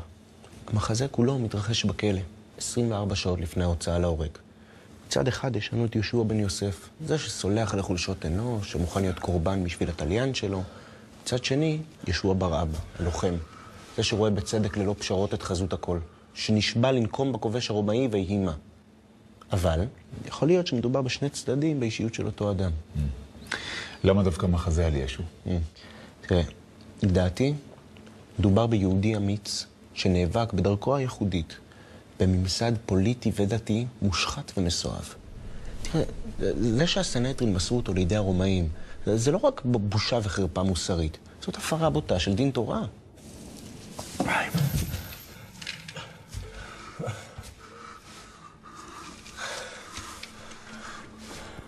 המחזה כולו מתרחש בכלא, 24 שעות לפני ההוצאה להורג. מצד אחד יש לנו את יהושע בן יוסף, זה שסולח על חולשות אנוש, שמוכן להיות קורבן בשביל התליין שלו. מצד שני, יהושע בר אבא, הלוחם, זה שרואה בצדק ללא פשרות את חזות הכל, שנשבע לנקום בכובש הרומאי ויהי מה. אבל יכול להיות שמדובר בשני צדדים באישיות של אותו אדם. למה דווקא מחזה על ישו? תראה, לדעתי, מדובר ביהודי אמיץ שנאבק בדרכו הייחודית, בממסד פוליטי ודתי מושחת ומסואב. תראה, זה שהסנהדרין מסרו אותו לידי הרומאים, זה לא רק בושה וחרפה מוסרית, זאת הפרה בוטה של דין תורה.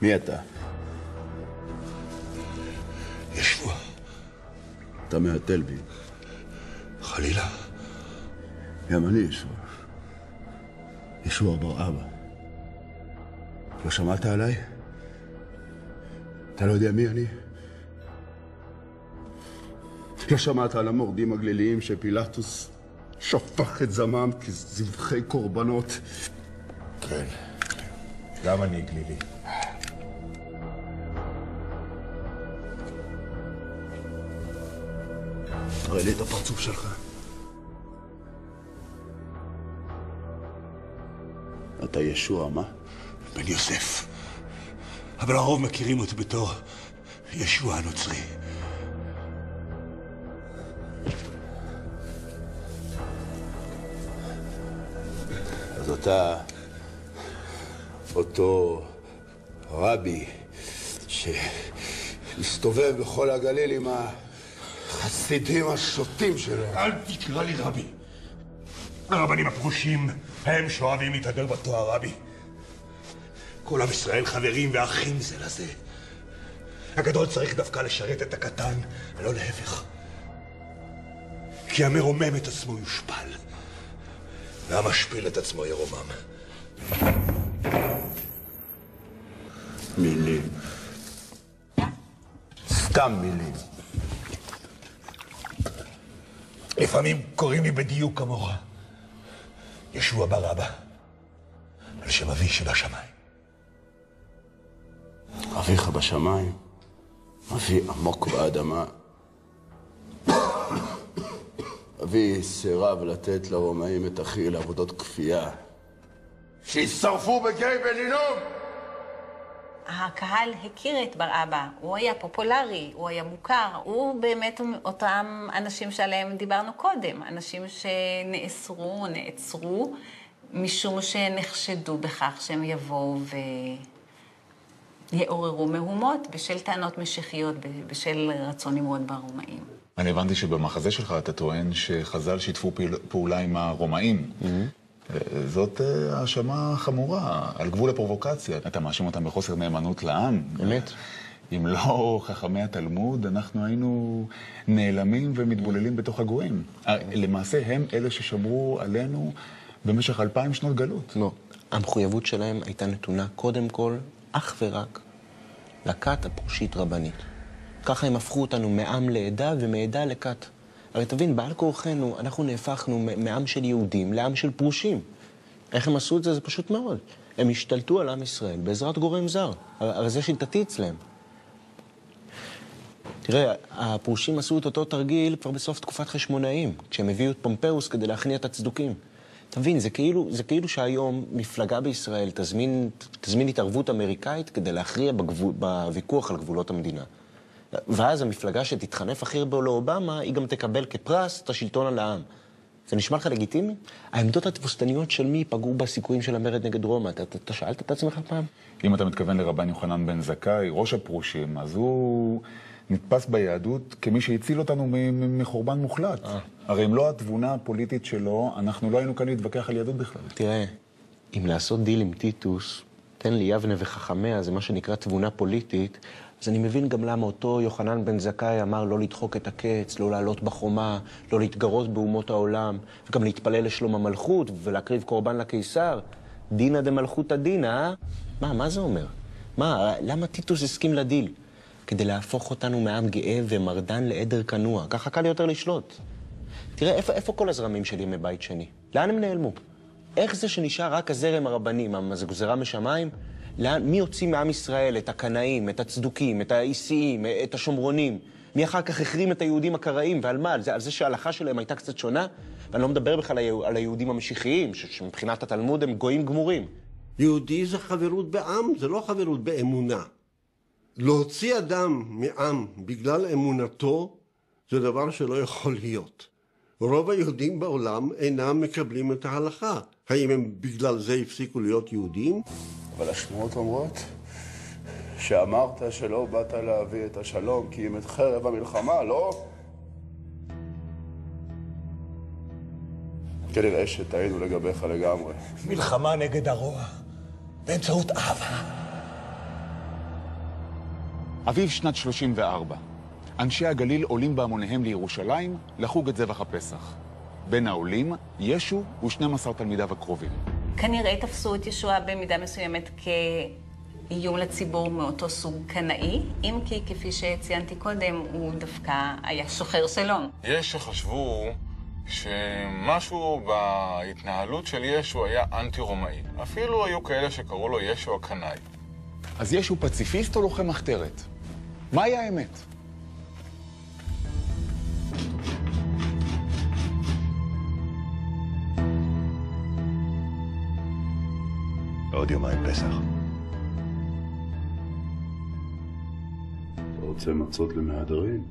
מי אתה? ישוע. אתה מהתל בי. חלילה. גם אני ישוע. ישוע בר אבא. לא שמעת עליי? אתה לא יודע מי אני? לא שמעת על המורדים הגליליים שפילטוס שפך את זמם כזבחי קורבנות? כן. גם אני גלילי. תראה לי את הפרצוף שלך. אתה ישוע, מה? בן יוסף. אבל הרוב מכירים אותי בתור ישוע הנוצרי. אז אתה אותו רבי שמסתובב בכל הגליל עם החסידים השוטים שלו. אל תקרא לי רבי. הרבנים הפרושים הם שאוהבים להתהדר בתואר רבי. כל עם ישראל חברים ואחים זה לזה. הגדול צריך דווקא לשרת את הקטן, ולא להפך. כי המרומם את עצמו יושפל, והמשפיל את עצמו ירומם. מילים. סתם מילים. לפעמים קוראים לי בדיוק כמוך. ישוע בר אבא, על שם אבי שבשמיים. אביך בשמיים, אבי עמוק באדמה. אבי סירב לתת לרומאים את אחי לעבודות כפייה. שישרפו בגיא בן-הינום! הקהל הכיר את בר אבא, הוא היה פופולרי, הוא היה מוכר, הוא באמת אותם אנשים שעליהם דיברנו קודם, אנשים שנאסרו, נעצרו, משום שנחשדו בכך שהם יבואו ויעוררו מהומות בשל טענות משיחיות, בשל רצון למרוד ברומאים. אני הבנתי שבמחזה שלך אתה טוען שחז"ל שיתפו פעולה עם הרומאים. זאת האשמה חמורה, על גבול הפרובוקציה. אתה מאשים אותם בחוסר נאמנות לעם. באמת? אם לא חכמי התלמוד, אנחנו היינו נעלמים ומתבוללים בתוך הגויים. למעשה הם אלה ששמרו עלינו במשך 2000 שנות גלות. לא. המחויבות שלהם הייתה נתונה קודם כל, אך ורק, לכת הפרושית רבנית. ככה הם הפכו אותנו מעם לעדה ומעדה לכת. הרי תבין, בעל כורחנו, אנחנו נהפכנו מעם של יהודים לעם של פרושים. איך הם עשו את זה? זה פשוט מאוד. הם השתלטו על עם ישראל בעזרת גורם זר. הרי זה שיטתי אצלם. תראה, הפרושים עשו את אותו תרגיל כבר בסוף תקופת חשמונאים, כשהם הביאו את פומפאוס כדי להכניע את הצדוקים. תבין, זה כאילו שהיום מפלגה בישראל תזמין התערבות אמריקאית כדי להכריע בוויכוח על גבולות המדינה. ואז המפלגה שתתחנף הכי הרבה לאובמה, היא גם תקבל כפרס את השלטון על העם. זה נשמע לך לגיטימי? העמדות התבוסתניות של מי פגעו בסיכויים של המרד נגד רומא? אתה שאלת את עצמך פעם? אם אתה מתכוון לרבן יוחנן בן זכאי, ראש הפרושים, אז הוא נתפס ביהדות כמי שהציל אותנו מחורבן מוחלט. הרי אם לא התבונה הפוליטית שלו, אנחנו לא היינו כאן להתווכח על יהדות בכלל. תראה, אם לעשות דיל עם טיטוס, תן לי יבנה וחכמיה, זה מה שנקרא תבונה פוליטית, אז אני מבין גם למה אותו יוחנן בן זכאי אמר לא לדחוק את הקץ, לא לעלות בחומה, לא להתגרות באומות העולם, וגם להתפלל לשלום המלכות ולהקריב קורבן לקיסר. דינא דמלכותא דינא, מה זה אומר? למה טיטוס הסכים לדיל? כדי להפוך אותנו מעם גאה ומרדן לעדר כנוע. ככה קל יותר לשלוט. תראה, איפה כל הזרמים שלי מבית שני? לאן הם נעלמו? איך זה שנשאר רק הזרם הרבני? מה, זה גזרה משמיים? מי הוציא מעם ישראל את הקנאים, את הצדוקים, את האיסיים, את השומרונים? מי אחר כך החרים את היהודים הקראים? ועל מה? על זה שההלכה שלהם הייתה קצת שונה? ואני לא מדבר בכלל על היהודים המשיחיים, שמבחינת התלמוד הם גויים גמורים. יהודי זה חברות בעם, זה לא חברות באמונה. להוציא אדם מעם בגלל אמונתו זה דבר שלא יכול להיות. רוב היהודים בעולם אינם מקבלים את ההלכה. האם הם בגלל זה הפסיקו להיות יהודים? אבל השמועות אומרות שאמרת שלא באת להביא את השלום כי אם את חרב המלחמה, לא? כנראה שטעינו לגביך לגמרי. מלחמה נגד הרוע, באמצעות אהבה. אביב שנת 34. אנשי הגליל עולים בהמוניהם לירושלים לחוג את זבח הפסח. בין העולים, ישו ו12 תלמידיו הקרובים. כנראה תפסו את ישוע במידה מסוימת כאיום לציבור מאותו סוג קנאי, אם כי כפי שציינתי קודם, הוא דווקא היה שוחר שלום. יש שחשבו שמשהו בהתנהלות של ישו היה אנטי-רומאי. אפילו היו כאלה שקראו לו ישו הקנאי. אז ישו פציפיסט או לוחם מחתרת? מהי האמת? עוד יומיים פסח. אתה רוצה מצות למהדרים?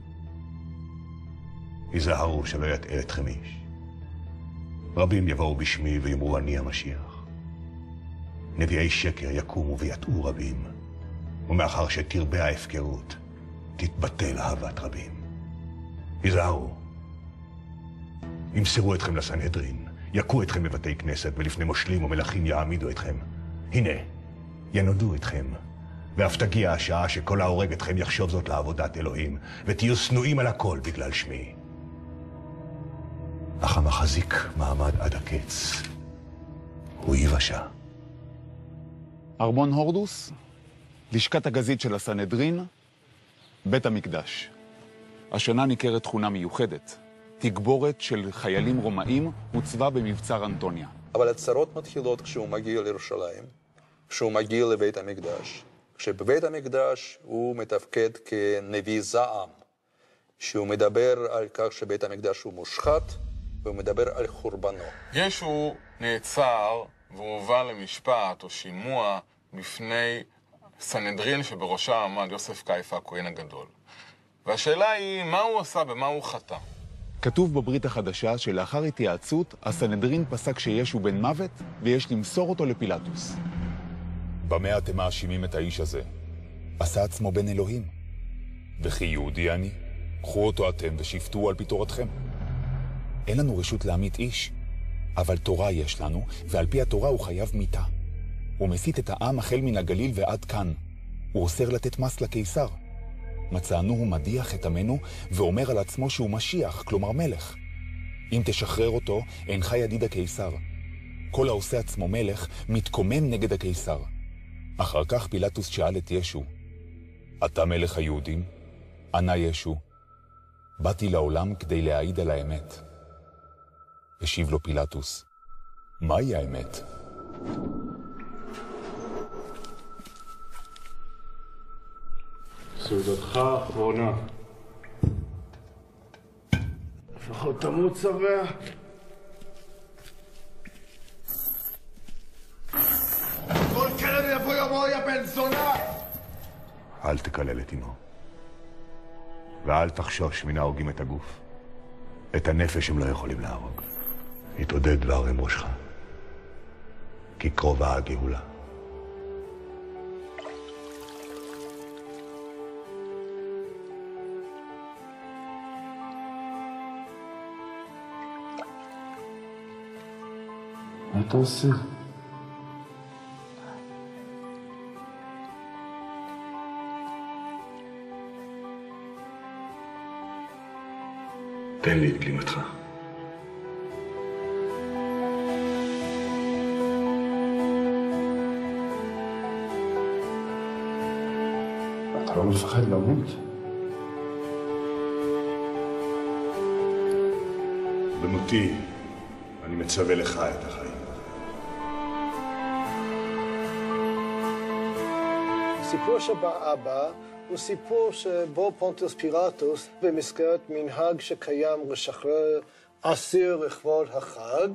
היזהרו שלא יטעה אתכם איש. רבים יבואו בשמי ויאמרו אני המשיח. נביאי שקר יקומו ויטעו רבים, ומאחר שתרבה ההפקרות, תתבטל אהבת רבים. היזהרו. ימסרו אתכם לסנהדרין, יכו אתכם בבתי כנסת, ולפני מושלים ומלכים יעמידו אתכם. הנה, ינודו אתכם, ואף תגיע השעה שכל ההורג אתכם יחשוב זאת לעבודת אלוהים, ותהיו שנואים על הכל בגלל שמי. אך המחזיק מעמד עד הקץ, הוא ייוושע. ארמון הורדוס, לשכת הגזית של הסנהדרין, בית המקדש. השנה ניכרת תכונה מיוחדת. תגבורת של חיילים רומאים הוצבה במבצר אנטוניה. אבל הצרות מתחילות כשהוא מגיע לירושלים, כשהוא מגיע לבית המקדש. כשבבית המקדש הוא מתפקד כנביא זעם, שהוא מדבר על כך שבית המקדש הוא מושחת, והוא מדבר על חורבנו. ישו נעצר והובא למשפט או שימוע בפני סנהדרין שבראשה עמד יוסף קייפה הכהן הגדול. והשאלה היא, מה הוא עשה ומה הוא חטא? כתוב בברית החדשה שלאחר התייעצות, הסנהדרין פסק שישו בן מוות ויש למסור אותו לפילטוס. במה אתם מאשימים את האיש הזה? עשה עצמו בן אלוהים. וכי יהודי אני, קחו אותו אתם ושפטו על פי תורתכם. אין לנו רשות להמית איש, אבל תורה יש לנו, ועל פי התורה הוא חייב מיתה. הוא מסית את העם החל מן הגליל ועד כאן. הוא אוסר לתת מס לקיסר. מצאנו הוא מדיח את עמנו ואומר על עצמו שהוא משיח, כלומר מלך. אם תשחרר אותו, אינך ידיד הקיסר. כל העושה עצמו מלך מתקומם נגד הקיסר. אחר כך פילטוס שאל את ישו, אתה מלך היהודים? ענה ישו, באתי לעולם כדי להעיד על האמת. השיב לו פילטוס, מהי האמת? סעודתך האחרונה. לפחות תמות שבע. כל כלב יבוא יומו יא בן זונה! אל תקלל את אמו. ואל תחשוש מן ההורגים את הגוף. את הנפש הם לא יכולים להרוג. התעודד והרם ראשך. כי קרובה הגאולה. מה אתה עושה? תן לי את גלימתך. אתה לא מפחד למות? במותי אני מצווה לך את החיים. הסיפור שבאבא הוא סיפור שבו פונטיוס פילטוס במסגרת מנהג שקיים לשחרר אסיר לכבוד החג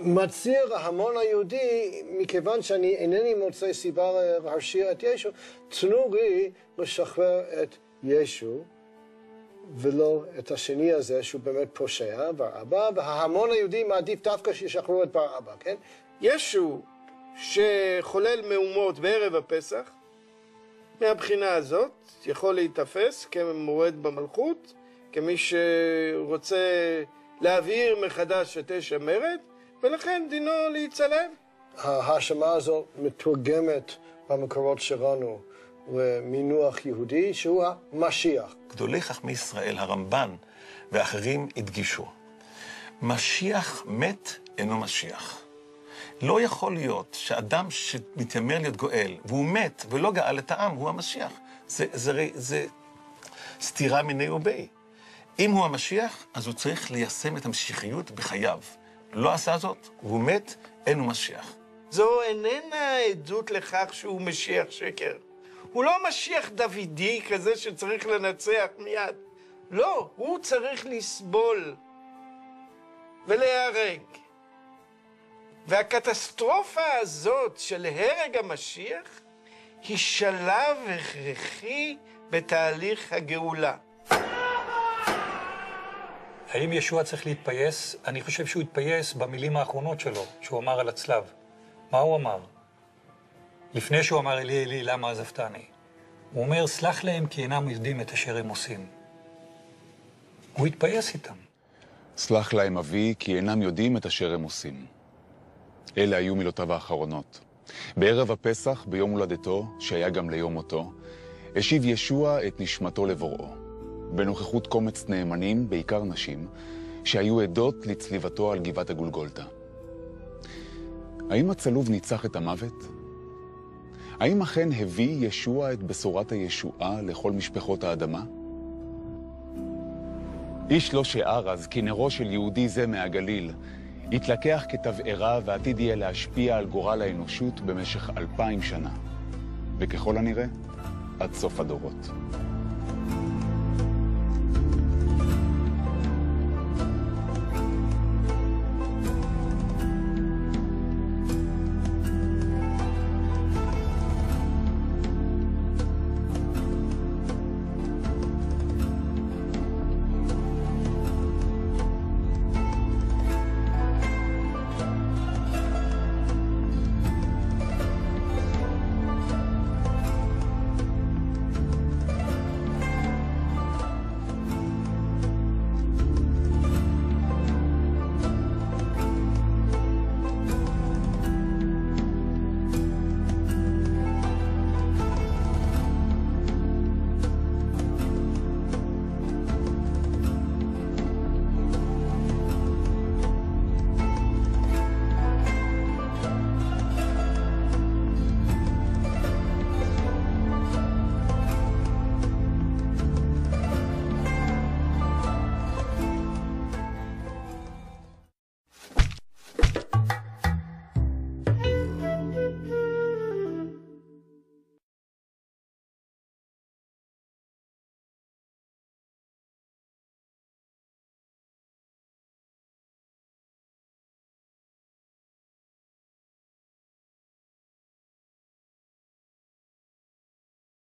מצהיר ההמון היהודי, מכיוון שאני אינני מוצא סיבה להרשיע את ישו, תנו לי לשחרר את ישו ולא את השני הזה שהוא באמת פושע, בר-אבא, וההמון היהודי מעדיף דווקא שישחררו את בר-אבא, כן? ישו שחולל מהומות בערב הפסח, מהבחינה הזאת יכול להיתפס כמורד במלכות, כמי שרוצה להבהיר מחדש את אש המרד, ולכן דינו להיצלב. ההאשמה הזו מתורגמת במקורות שלנו למינוח יהודי שהוא המשיח. גדולי חכמי ישראל, הרמב"ן ואחרים הדגישו, משיח מת אינו משיח. לא יכול להיות שאדם שמתיימר להיות גואל, והוא מת ולא גאל את העם, הוא המשיח. זה סתירה מיני ובי. אם הוא המשיח, אז הוא צריך ליישם את המשיחיות בחייו. לא עשה זאת, והוא מת, אין הוא משיח. זו איננה עדות לכך שהוא משיח שקר. הוא לא משיח דוידי כזה שצריך לנצח מיד. לא, הוא צריך לסבול ולהיהרג. והקטסטרופה הזאת של הרג המשיח היא שלב הכרחי בתהליך הגאולה. האם ישוע צריך להתפייס? אני חושב שהוא התפייס במילים האחרונות שלו, שהוא אמר על הצלב. מה הוא אמר? לפני שהוא אמר אלי אלי למה עזבתני. הוא אומר סלח להם כי אינם יודעים את אשר הם עושים. הוא התפייס איתם. סלח להם אבי כי אינם יודעים את אשר הם עושים. אלה היו מילותיו האחרונות. בערב הפסח, ביום הולדתו, שהיה גם ליום מותו, השיב ישוע את נשמתו לבוראו, בנוכחות קומץ נאמנים, בעיקר נשים, שהיו עדות לצליבתו על גבעת הגולגולתה. האם הצלוב ניצח את המוות? האם אכן הביא ישוע את בשורת הישועה לכל משפחות האדמה? איש לא שער אז כי נרו של יהודי זה מהגליל יתלקח כתבערה ועתיד יהיה להשפיע על גורל האנושות במשך 2000 שנה. וככל הנראה, עד סוף הדורות.